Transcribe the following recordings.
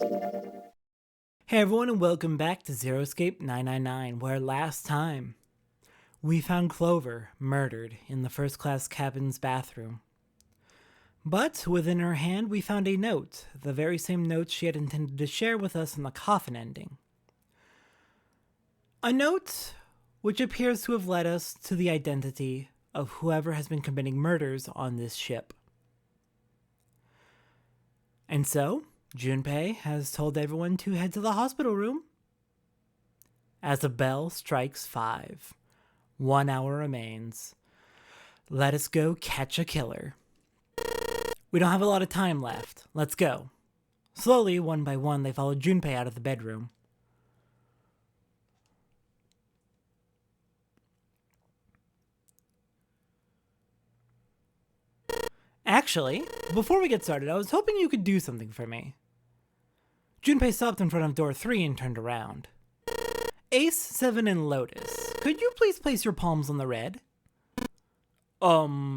Hey everyone, and welcome back to Zero Escape 999, where last time we found Clover murdered in the first class cabin's bathroom. But within her hand we found a note, the very same note she had intended to share with us in the coffin ending. A note which appears to have led us to the identity of whoever has been committing murders on this ship. And so, Junpei has told everyone to head to the hospital room. As the bell strikes 5, 1 hour remains. Let us go catch a killer. We don't have a lot of time left. Let's go. Slowly, one by one, they follow Junpei out of the bedroom. Actually, before we get started, I was hoping you could do something for me. Junpei stopped in front of door 3 and turned around. Ace, 7, and Lotus, could you please place your palms on the red? Huh?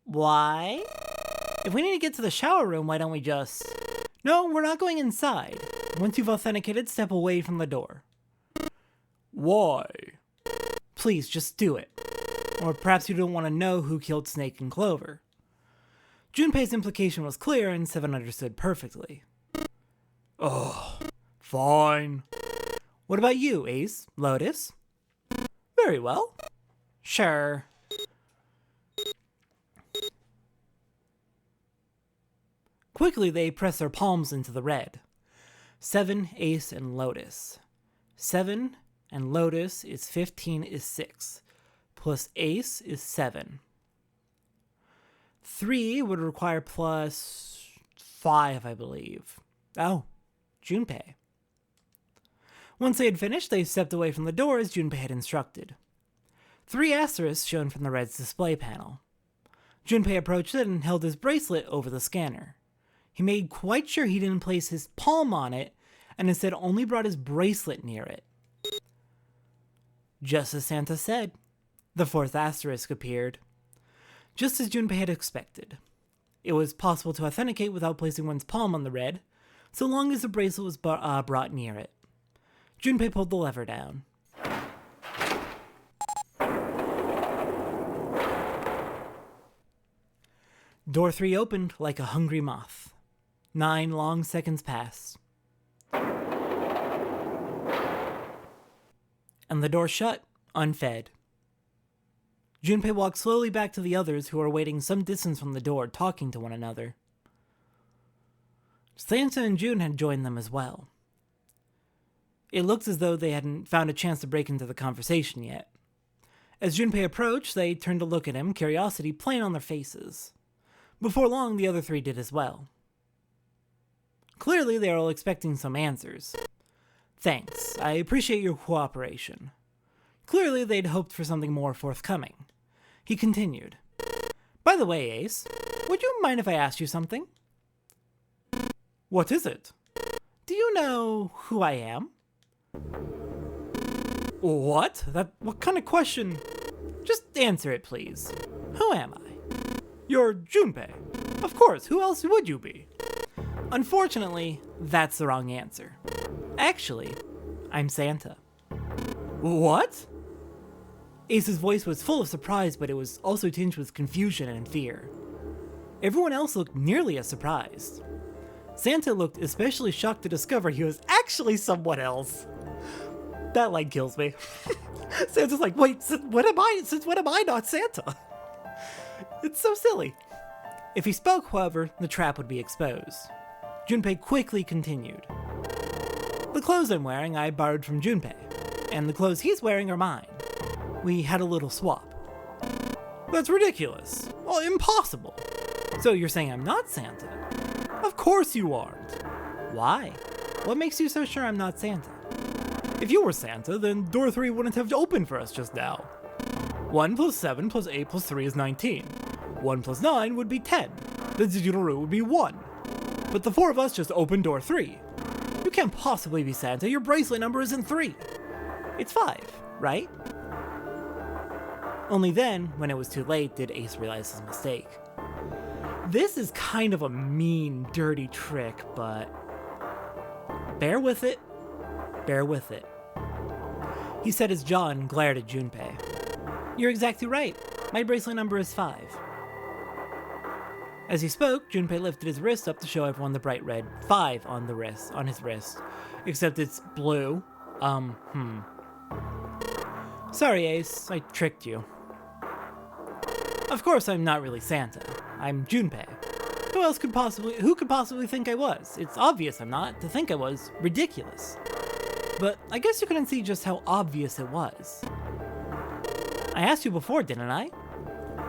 Why? If we need to get to the shower room, why don't we just... No, we're not going inside. Once you've authenticated, step away from the door. Why? Please, just do it. Or perhaps you don't want to know who killed Snake and Clover. Junpei's implication was clear, and Seven understood perfectly. Oh, fine. What about you, Ace? Lotus? Very well. Sure. Quickly, they press their palms into the red. 7, Ace, and Lotus. 7 and Lotus is 15 is 6. Plus Ace is 7. 3 would require plus 5, I believe. Oh, Junpei. Once they had finished, they stepped away from the door as Junpei had instructed. 3 asterisks shown from the red's display panel. Junpei approached it and held his bracelet over the scanner. He made quite sure he didn't place his palm on it, and instead only brought his bracelet near it. Just as Santa said, the 4th asterisk appeared. Just as Junpei had expected. It was possible to authenticate without placing one's palm on the red, so long as the bracelet was brought near it. Junpei pulled the lever down. Door 3 opened like a hungry moth. 9 long seconds passed. And the door shut, unfed. Junpei walked slowly back to the others who were waiting some distance from the door, talking to one another. Santa and June had joined them as well. It looked as though they hadn't found a chance to break into the conversation yet. As Junpei approached, they turned to look at him, curiosity plain on their faces. Before long, the other 3 did as well. Clearly, they are all expecting some answers. Thanks, I appreciate your cooperation. Clearly, they'd hoped for something more forthcoming. He continued. By the way, Ace, would you mind if I asked you something? What is it? Do you know who I am? What? What kind of question? Just answer it, please. Who am I? You're Junpei. Of course, who else would you be? Unfortunately, that's the wrong answer. Actually, I'm Santa. What? Ace's voice was full of surprise, but it was also tinged with confusion and fear. Everyone else looked nearly as surprised. Santa looked especially shocked to discover he was actually someone else. That line kills me. Santa's like, wait, since when am I not Santa? It's so silly. If he spoke, however, the trap would be exposed. Junpei quickly continued. The clothes I'm wearing I borrowed from Junpei, and the clothes he's wearing are mine. We had a little swap. That's ridiculous. Well, impossible. So you're saying I'm not Santa? Of course you aren't. Why? What makes you so sure I'm not Santa? If you were Santa, then door 3 wouldn't have opened for us just now. 1 plus 7 plus 8 plus 3 is 19. 1 plus 9 would be 10. The digital root would be 1. But the 4 of us just opened door 3. You can't possibly be Santa. Your bracelet number isn't 3. It's 5, right? Only then, when it was too late, did Ace realize his mistake. This is kind of a mean, dirty trick, but bear with it. Bear with it. He set his jaw and glared at Junpei. You're exactly right. My bracelet number is 5. As he spoke, Junpei lifted his wrist up to show everyone the bright red 5 on his wrist. Except it's blue. Sorry, Ace. I tricked you. Of course I'm not really Santa. I'm Junpei. Who could possibly think I was? It's obvious I'm not. To think I was, ridiculous. But I guess you couldn't see just how obvious it was. I asked you before, didn't I?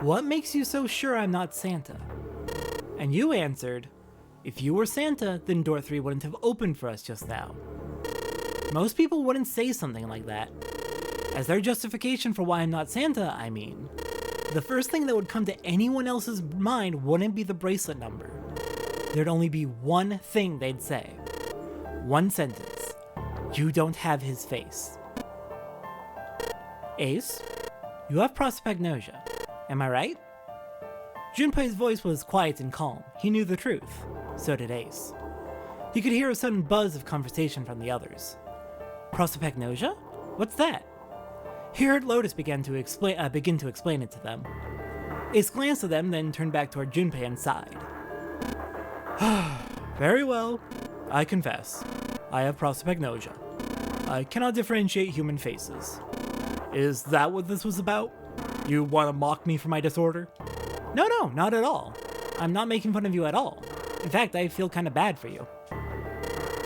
What makes you so sure I'm not Santa? And you answered, if you were Santa, then door 3 wouldn't have opened for us just now. Most people wouldn't say something like that. As their justification for why I'm not Santa, I mean. The first thing that would come to anyone else's mind wouldn't be the bracelet number. There'd only be one thing they'd say. One sentence. You don't have his face. Ace, you have prosopagnosia. Am I right? Junpei's voice was quiet and calm. He knew the truth. So did Ace. He could hear a sudden buzz of conversation from the others. Prosopagnosia? What's that? He heard Lotus begin to explain it to them. Ace glanced at them, then turned back toward Junpei and sighed. Very well. I confess. I have prosopagnosia. I cannot differentiate human faces. Is that what this was about? You want to mock me for my disorder? No, not at all. I'm not making fun of you at all. In fact, I feel kind of bad for you.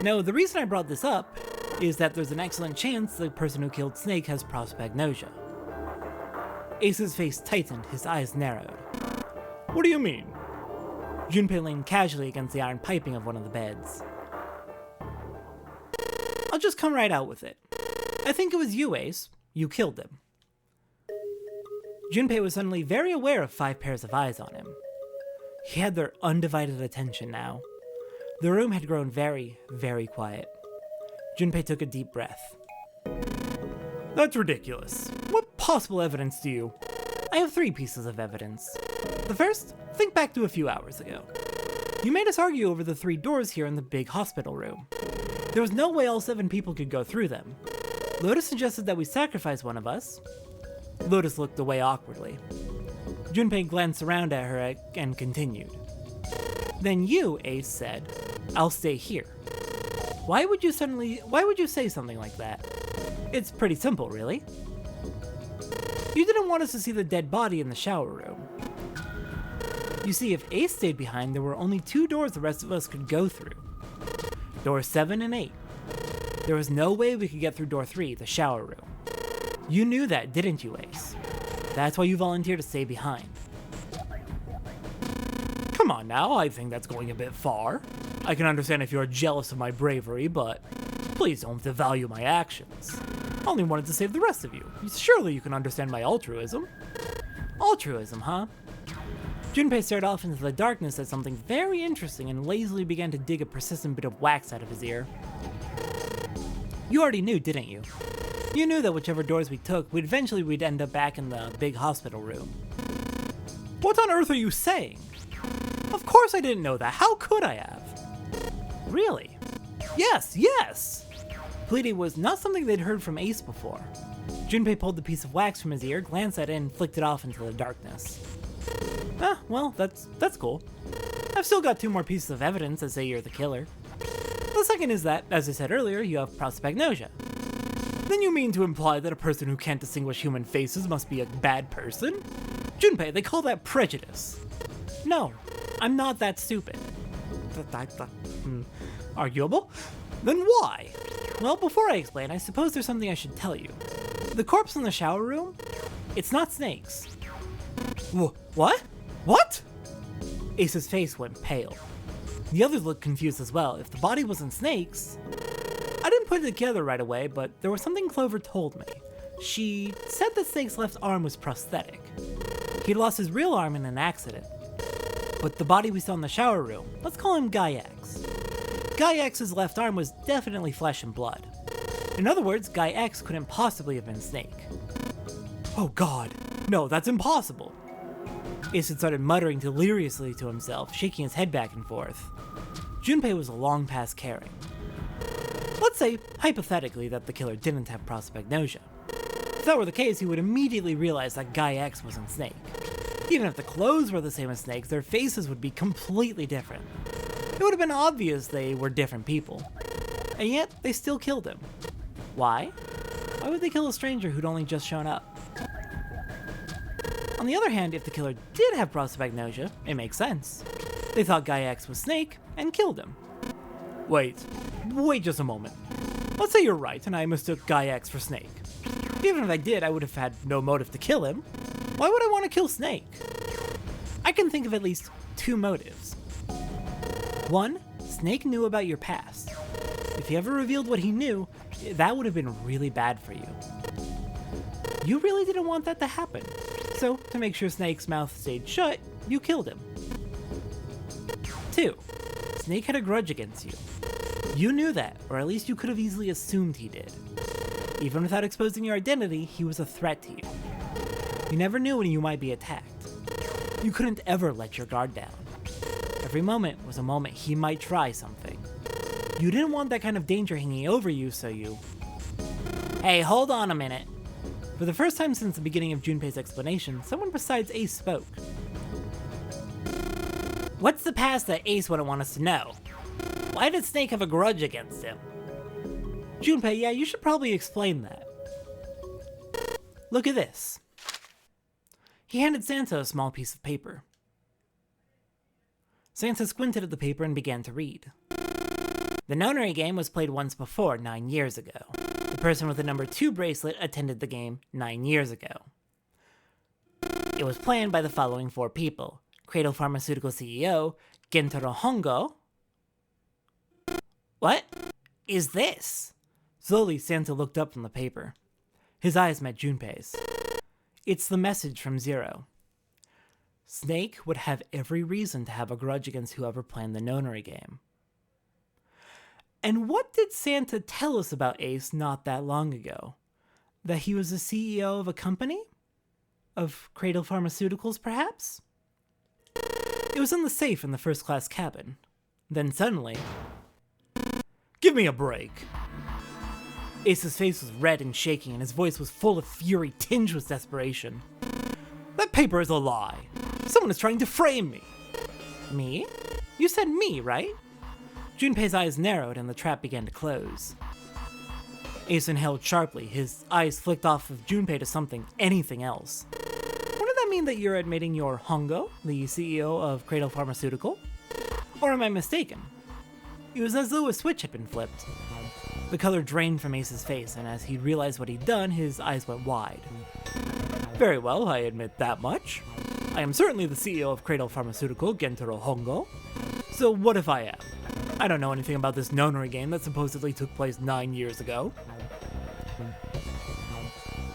No, the reason I brought this up is that there's an excellent chance the person who killed Snake has prosopagnosia. Ace's face tightened, his eyes narrowed. What do you mean? Junpei leaned casually against the iron piping of one of the beds. I'll just come right out with it. I think it was you, Ace. You killed him. Junpei was suddenly very aware of 5 pairs of eyes on him. He had their undivided attention now. The room had grown very, very quiet. Junpei took a deep breath. That's ridiculous. What possible evidence do you? I have 3 pieces of evidence. The first, think back to a few hours ago. You made us argue over the 3 doors here in the big hospital room. There was no way all 7 people could go through them. Lotus suggested that we sacrifice one of us. Lotus looked away awkwardly. Junpei glanced around at her and continued. Then you, Ace, said, I'll stay here. Why would you say something like that? It's pretty simple, really. You didn't want us to see the dead body in the shower room. You see, if Ace stayed behind, there were only 2 doors the rest of us could go through. Doors 7 and 8. There was no way we could get through door 3, the shower room. You knew that, didn't you, Ace? That's why you volunteered to stay behind. Come on now, I think that's going a bit far. I can understand if you're jealous of my bravery, but please don't devalue my actions. I only wanted to save the rest of you. Surely you can understand my altruism. Altruism, huh? Junpei stared off into the darkness at something very interesting and lazily began to dig a persistent bit of wax out of his ear. You already knew, didn't you? You knew that whichever doors we took, we'd end up back in the big hospital room. What on earth are you saying? Of course I didn't know that. How could I have? Really? Yes! Pleading was not something they'd heard from Ace before. Junpei pulled the piece of wax from his ear, glanced at it, and flicked it off into the darkness. Well, that's cool. I've still got 2 more pieces of evidence that say you're the killer. The second is that, as I said earlier, you have prosopagnosia. Then you mean to imply that a person who can't distinguish human faces must be a bad person? Junpei, they call that prejudice. No, I'm not that stupid. Arguable? Then why? Well, before I explain, I suppose there's something I should tell you. The corpse in the shower room? It's not Snake's. What? What? Ace's face went pale. The others looked confused as well. If the body wasn't Snake's... I didn't put it together right away, but there was something Clover told me. She said that Snake's left arm was prosthetic. He'd lost his real arm in an accident. But the body we saw in the shower room, let's call him Guy X. Guy X's left arm was definitely flesh and blood. In other words, Guy X couldn't possibly have been Snake. Oh god, no, that's impossible. Ace had started muttering deliriously to himself, shaking his head back and forth. Junpei was long past caring. Let's say, hypothetically, that the killer didn't have prosopagnosia. If that were the case, he would immediately realize that Guy X wasn't Snake. Even if the clothes were the same as Snake's, their faces would be completely different. It would have been obvious they were different people. And yet, they still killed him. Why? Why would they kill a stranger who'd only just shown up? On the other hand, if the killer did have prosopagnosia, it makes sense. They thought Guy X was Snake and killed him. Wait just a moment. Let's say you're right and I mistook Guy X for Snake. Even if I did, I would have had no motive to kill him. Why would I want to kill Snake? I can think of at least two motives. One, Snake knew about your past. If he ever revealed what he knew, that would have been really bad for you. You really didn't want that to happen. So, to make sure Snake's mouth stayed shut, you killed him. 2. Snake had a grudge against you. You knew that, or at least you could have easily assumed he did. Even without exposing your identity, he was a threat to you. You never knew when you might be attacked. You couldn't ever let your guard down. Every moment was a moment he might try something. You didn't want that kind of danger hanging over you, so you... Hey, hold on a minute. For the first time since the beginning of Junpei's explanation, someone besides Ace spoke. What's the past that Ace wouldn't want us to know? Why did Snake have a grudge against him? Junpei, yeah, you should probably explain that. Look at this. He handed Santa a small piece of paper. Santa squinted at the paper and began to read. The nonary game was played once before, 9 years ago. The person with the number 2 bracelet attended the game 9 years ago. It was planned by the following 4 people. Cradle Pharmaceutical CEO, Gentaro Hongo. What is this? Slowly, Santa looked up from the paper. His eyes met Junpei's. It's the message from Zero. Snake would have every reason to have a grudge against whoever planned the nonary game. And what did Santa tell us about Ace not that long ago? That he was the CEO of a company? Of Cradle Pharmaceuticals, perhaps? It was in the safe in the first-class cabin. Then suddenly... Give me a break! Ace's face was red and shaking, and his voice was full of fury tinged with desperation. That paper is a lie! Someone is trying to frame me! Me? You said me, right? Junpei's eyes narrowed and the trap began to close. Ace inhaled sharply, his eyes flicked off of Junpei to anything else. Wouldn't that mean that you're admitting you're Hongo, the CEO of Cradle Pharmaceutical? Or am I mistaken? It was as though a switch had been flipped. The color drained from Ace's face, and as he realized what he'd done, his eyes went wide. Very well, I admit that much. I am certainly the CEO of Cradle Pharmaceutical, Gentaro Hongo. So what if I am? I don't know anything about this nonary game that supposedly took place 9 years ago.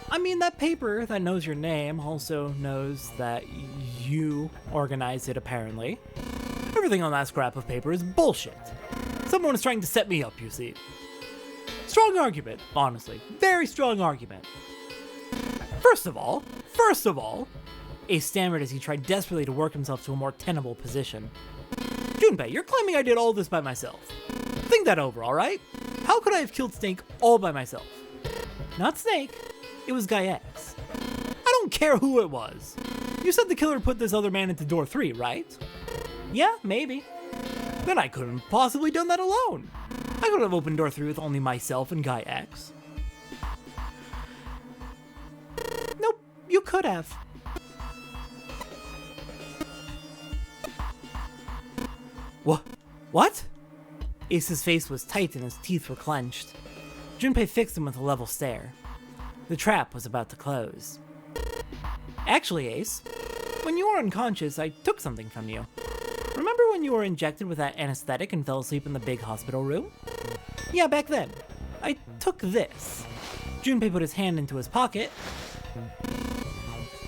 I mean, that paper that knows your name also knows that you organized it, apparently. Everything on that scrap of paper is bullshit. Someone is trying to set me up, you see. Strong argument, honestly. Very strong argument. First of all, Ace stammered as he tried desperately to work himself to a more tenable position. Junpei, you're claiming I did all this by myself. Think that over, alright? How could I have killed Snake all by myself? Not Snake. It was Guy X. I don't care who it was. You said the killer put this other man into door 3, right? Yeah, maybe. Then I couldn't possibly done that alone. I could have opened door 3 with only myself and Guy X. Nope, you could have. What? Ace's face was tight and his teeth were clenched. Junpei fixed him with a level stare. The trap was about to close. Actually, Ace, when you were unconscious, I took something from you. Remember when you were injected with that anesthetic and fell asleep in the big hospital room? Yeah, back then. I took this. Junpei put his hand into his pocket.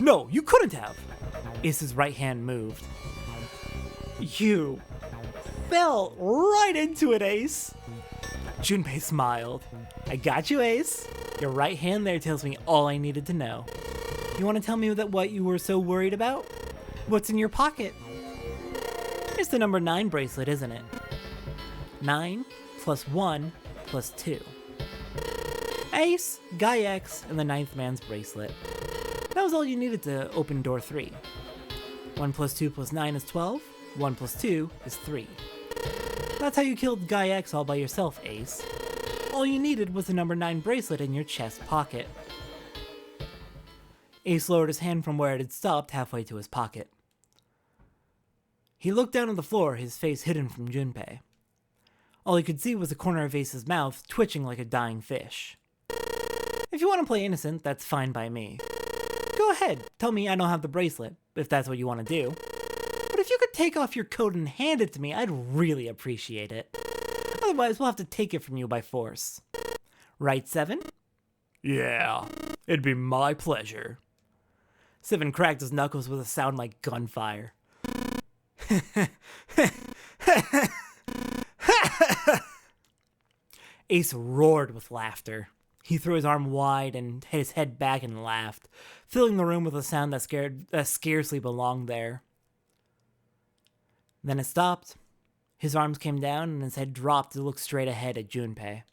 No, you couldn't have! Ace's right hand moved. You fell right into it, Ace! Junpei smiled. I got you, Ace. Your right hand there tells me all I needed to know. You want to tell me what you were so worried about? What's in your pocket? It's the number 9 bracelet, isn't it? 9 plus 1 plus 2. Ace, Guy X, and the 9th man's bracelet. That was all you needed to open door 3. 1 plus 2 plus 9 is 12. 1 plus 2 is 3. That's how you killed Guy X all by yourself, Ace. All you needed was the number 9 bracelet in your chest pocket. Ace lowered his hand from where it had stopped halfway to his pocket. He looked down at the floor, his face hidden from Junpei. All he could see was the corner of Ace's mouth twitching like a dying fish. If you want to play innocent, that's fine by me. Go ahead, tell me I don't have the bracelet, if that's what you want to do. But if you could take off your coat and hand it to me, I'd really appreciate it. Otherwise, we'll have to take it from you by force. Right, 7? Yeah, it'd be my pleasure. 7 cracked his knuckles with a sound like gunfire. Ace roared with laughter. He threw his arm wide and hit his head back and laughed, filling the room with a sound that scarcely belonged there. Then it stopped. His arms came down and his head dropped to look straight ahead at Junpei.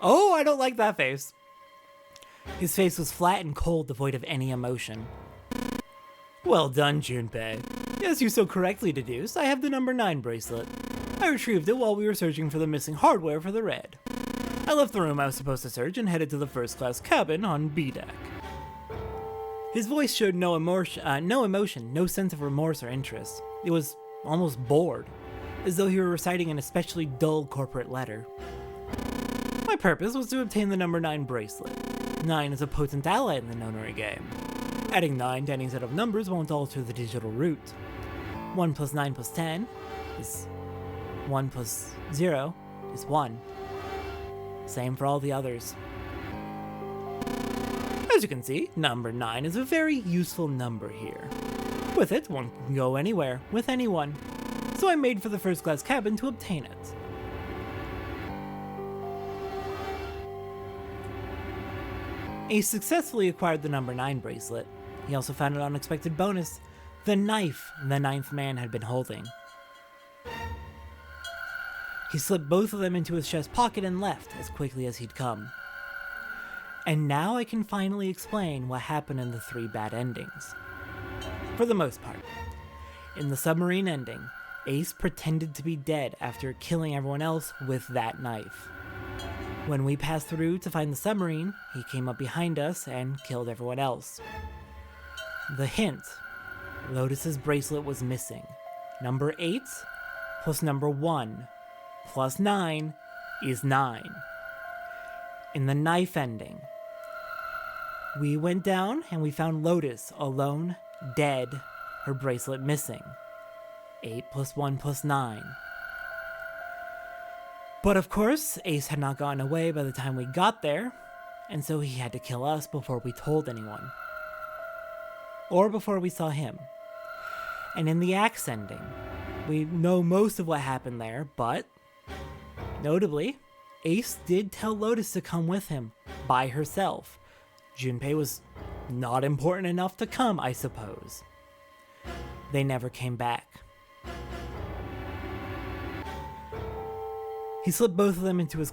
Oh, I don't like that face. His face was flat and cold, devoid of any emotion. Well done, Junpei. As you so correctly deduced, I have the number 9 bracelet. I retrieved it while we were searching for the missing hardware for the red. I left the room I was supposed to search and headed to the first-class cabin on B deck. His voice showed no emotion, no sense of remorse or interest. It was almost bored, as though he were reciting an especially dull corporate letter. My purpose was to obtain the number 9 bracelet. 9 is a potent ally in the nonary game. Adding 9 to any set of numbers won't alter the digital root. 1 plus 9 plus 10 is 1 plus 0 is 1. Same for all the others. As you can see, number 9 is a very useful number here. With it, one can go anywhere, with anyone. So I made for the first-class cabin to obtain it. Ace successfully acquired the number 9 bracelet. He also found an unexpected bonus, the knife the 9th man had been holding. He slipped both of them into his chest pocket and left as quickly as he'd come. And now I can finally explain what happened in the 3 bad endings. For the most part. In the submarine ending, Ace pretended to be dead after killing everyone else with that knife. When we passed through to find the submarine, he came up behind us and killed everyone else. The hint: Lotus's bracelet was missing. Number 8 plus number 1 plus 9 is 9. In the knife ending, we went down and we found Lotus alone, dead, her bracelet missing. 8 plus 1 plus 9. But of course, Ace had not gotten away by the time we got there, and so he had to kill us before we told anyone. Or before we saw him. And in the axe ending, we know most of what happened there, but notably, Ace did tell Lotus to come with him, by herself. Junpei was not important enough to come, I suppose. They never came back. He slipped both of them into his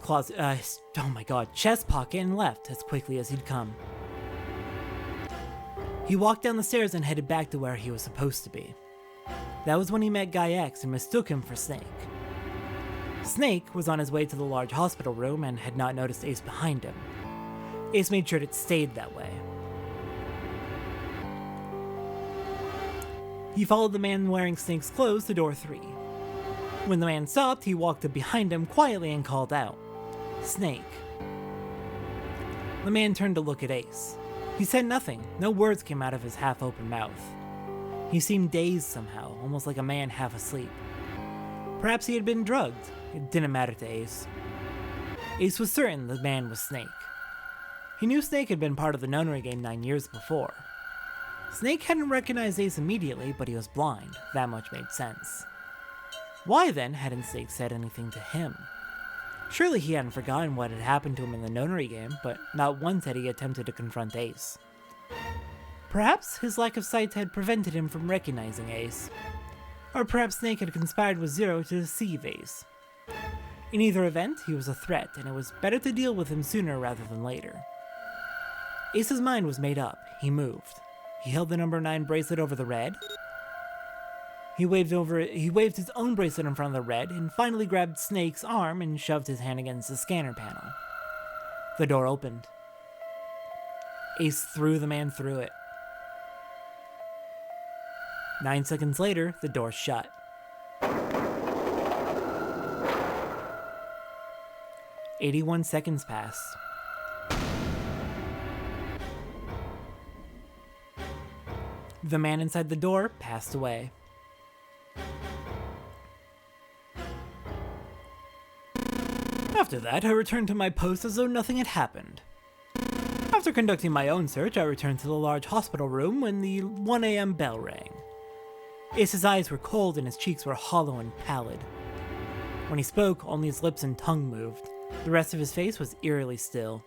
chest pocket and left as quickly as he'd come. He walked down the stairs and headed back to where he was supposed to be. That was when he met Guy X and mistook him for Snake. Snake was on his way to the large hospital room and had not noticed Ace behind him. Ace made sure it stayed that way. He followed the man wearing Snake's clothes to door 3. When the man stopped, he walked up behind him quietly and called out, "Snake." The man turned to look at Ace. He said nothing. No words came out of his half-open mouth. He seemed dazed somehow, almost like a man half asleep. Perhaps he had been drugged. It didn't matter to Ace. Ace was certain the man was Snake. He knew Snake had been part of the nonary game 9 years before. Snake hadn't recognized Ace immediately, but he was blind. That much made sense. Why then hadn't Snake said anything to him? Surely he hadn't forgotten what had happened to him in the nonary game, but not once had he attempted to confront Ace. Perhaps his lack of sight had prevented him from recognizing Ace. Or perhaps Snake had conspired with Zero to deceive Ace. In either event, he was a threat, and it was better to deal with him sooner rather than later. Ace's mind was made up. He moved. He held the number 9 bracelet over the red. He waved his own bracelet in front of the red, and finally grabbed Snake's arm and shoved his hand against the scanner panel. The door opened. Ace threw the man through it. 9 seconds later, the door shut. "81 seconds passed. The man inside the door passed away. After that, I returned to my post as though nothing had happened. After conducting my own search, I returned to the large hospital room when the 1 a.m. bell rang. Ace's eyes were cold and his cheeks were hollow and pallid. When he spoke, only his lips and tongue moved. The rest of his face was eerily still.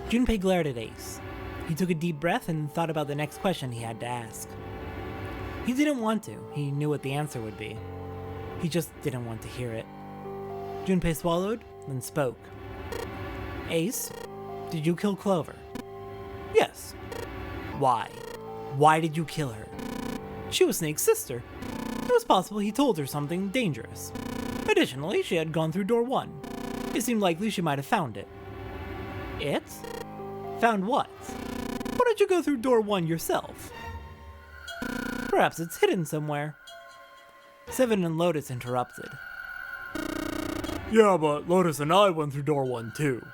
Junpei glared at Ace. He took a deep breath and thought about the next question he had to ask. He didn't want to. He knew what the answer would be. He just didn't want to hear it. Junpei swallowed, then spoke. "Ace, did you kill Clover?" "Yes." "Why? Why did you kill her?" "She was Snake's sister. It was possible he told her something dangerous. Additionally, she had gone through door 1. It seemed likely she might have found it." "It? Found what? Why don't you go through door 1 yourself?" "Perhaps it's hidden somewhere." Seven and Lotus interrupted. "Yeah, but Lotus and I went through door 1 too."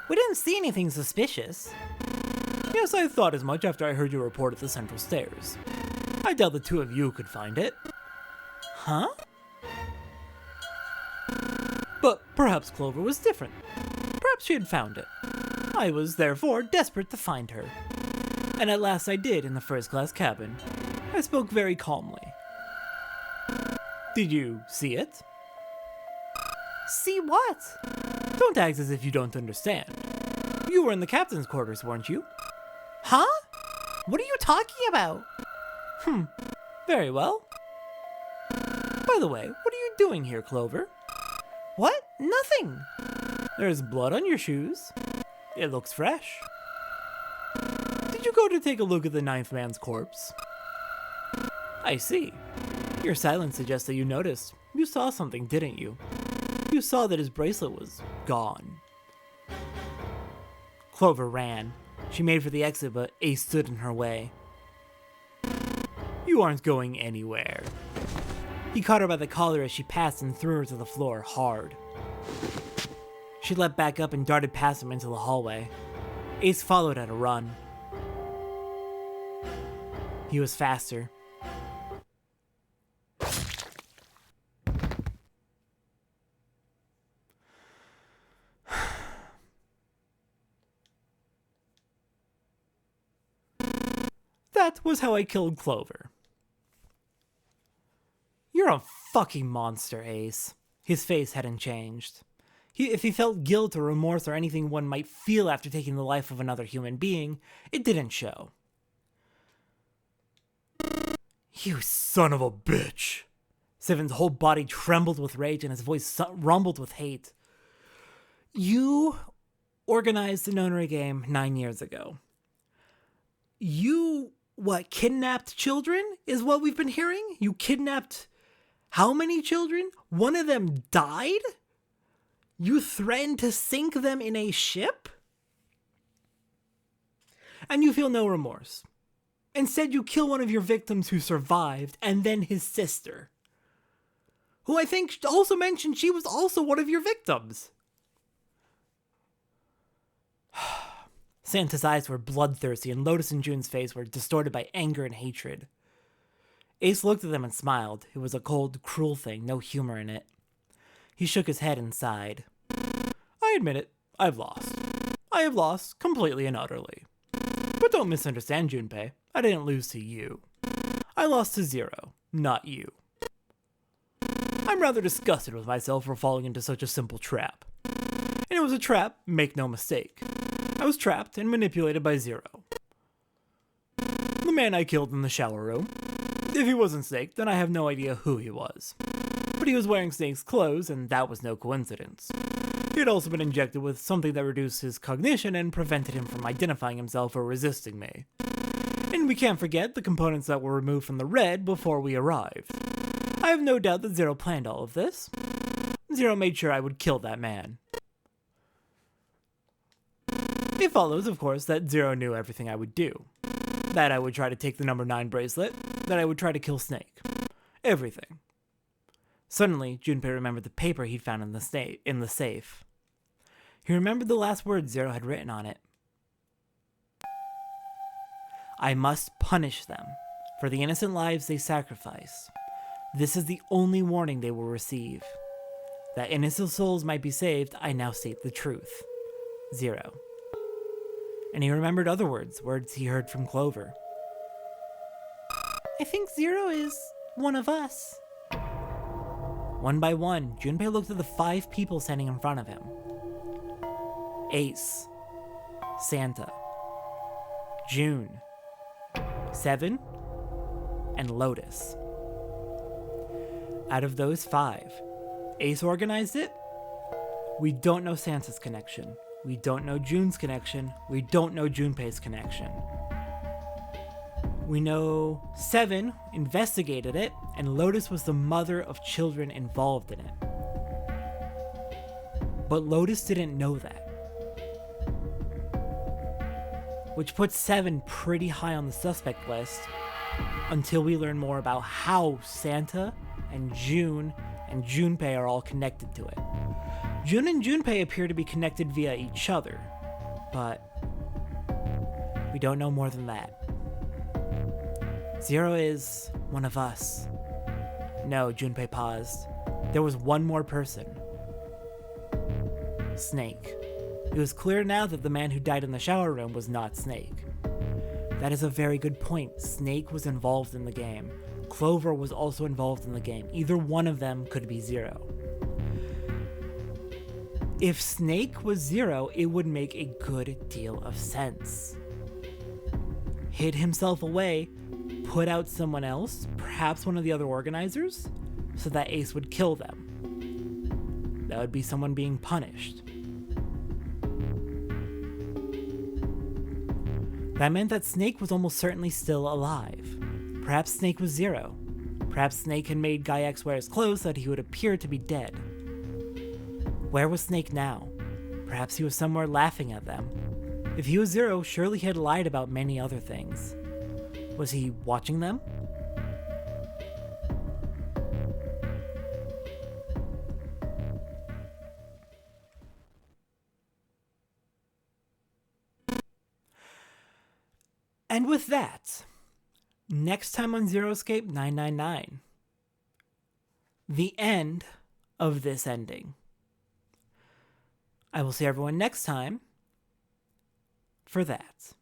"We didn't see anything suspicious." "Yes, I thought as much after I heard your report at the central stairs. I doubt the two of you could find it." "Huh?" "But perhaps Clover was different. Perhaps she had found it. I was, therefore, desperate to find her. And at last I did in the first-class cabin. I spoke very calmly." "Did you see it?" "See what?" "Don't act as if you don't understand. You were in the captain's quarters, weren't you?" "Huh? What are you talking about?" Very well. By the way, what are you doing here, Clover?" "What? Nothing." "There's blood on your shoes. It looks fresh. Did you go to take a look at the 9th man's corpse?" "I see. Your silence suggests that you noticed. You saw something, didn't you? You saw that his bracelet was gone." Clover ran. She made for the exit, but Ace stood in her way. "You aren't going anywhere." He caught her by the collar as she passed and threw her to the floor hard. She leapt back up and darted past him into the hallway. Ace followed at a run. He was faster. That was how I killed Clover. "You're a fucking monster, Ace." His face hadn't changed. If he felt guilt or remorse or anything one might feel after taking the life of another human being, it didn't show. "You son of a bitch." Seven's whole body trembled with rage and his voice rumbled with hate. "You organized the nonary game 9 years ago. You, kidnapped children is what we've been hearing? You kidnapped how many children? One of them died? You threatened to sink them in a ship? And you feel no remorse. Instead, you kill one of your victims who survived, and then his sister, who I think also mentioned she was also one of your victims." Santa's eyes were bloodthirsty, and Lotus and June's face were distorted by anger and hatred. Ace looked at them and smiled. It was a cold, cruel thing, no humor in it. He shook his head and sighed. "I admit it, I've lost. I have lost, completely and utterly. But don't misunderstand, Junpei. I didn't lose to you. I lost to Zero, not you. I'm rather disgusted with myself for falling into such a simple trap. And it was a trap, make no mistake. I was trapped and manipulated by Zero. man I killed in the shower room. If he wasn't Snake, then I have no idea who he was. But he was wearing Snake's clothes, and that was no coincidence. He had also been injected with something that reduced his cognition and prevented him from identifying himself or resisting me. And we can't forget the components that were removed from the red before we arrived. I have no doubt that Zero planned all of this. Zero made sure I would kill that man. It follows, of course, that Zero knew everything I would do. That I would try to take the number 9 bracelet, that I would try to kill Snake. Everything. Suddenly, Junpei remembered the paper he'd found in the safe. He remembered the last words Zero had written on it. I must punish them for the innocent lives they sacrifice. This is the only warning they will receive. That innocent souls might be saved, I now state the truth. Zero. And he remembered other words he heard from Clover. I think Zero is one of us. One by one, Junpei looked at the 5 people standing in front of him. Ace, Santa, June, Seven, and Lotus. Out of those 5, Ace organized it. We don't know Santa's connection. We don't know June's connection. We don't know Junpei's connection. We know Seven investigated it, and Lotus was the mother of children involved in it. But Lotus didn't know that. Which puts Seven pretty high on the suspect list until we learn more about how Santa and June and Junpei are all connected to it. June and Junpei appear to be connected via each other, but we don't know more than that. Zero is one of us. No, Junpei paused. There was one more person. Snake. It was clear now that the man who died in the shower room was not Snake. That is a very good point. Snake was involved in the game. Clover was also involved in the game. Either one of them could be Zero. If Snake was Zero, it would make a good deal of sense. Hid himself away, put out someone else, perhaps one of the other organizers, so that Ace would kill them. That would be someone being punished. That meant that Snake was almost certainly still alive. Perhaps Snake was Zero. Perhaps Snake had made Guy X wear his clothes so that he would appear to be dead. Where was Snake now? Perhaps he was somewhere laughing at them. If he was Zero, surely he had lied about many other things. Was he watching them? And with that, next time on Zero Escape 999, the end of this ending. I will see everyone next time for that.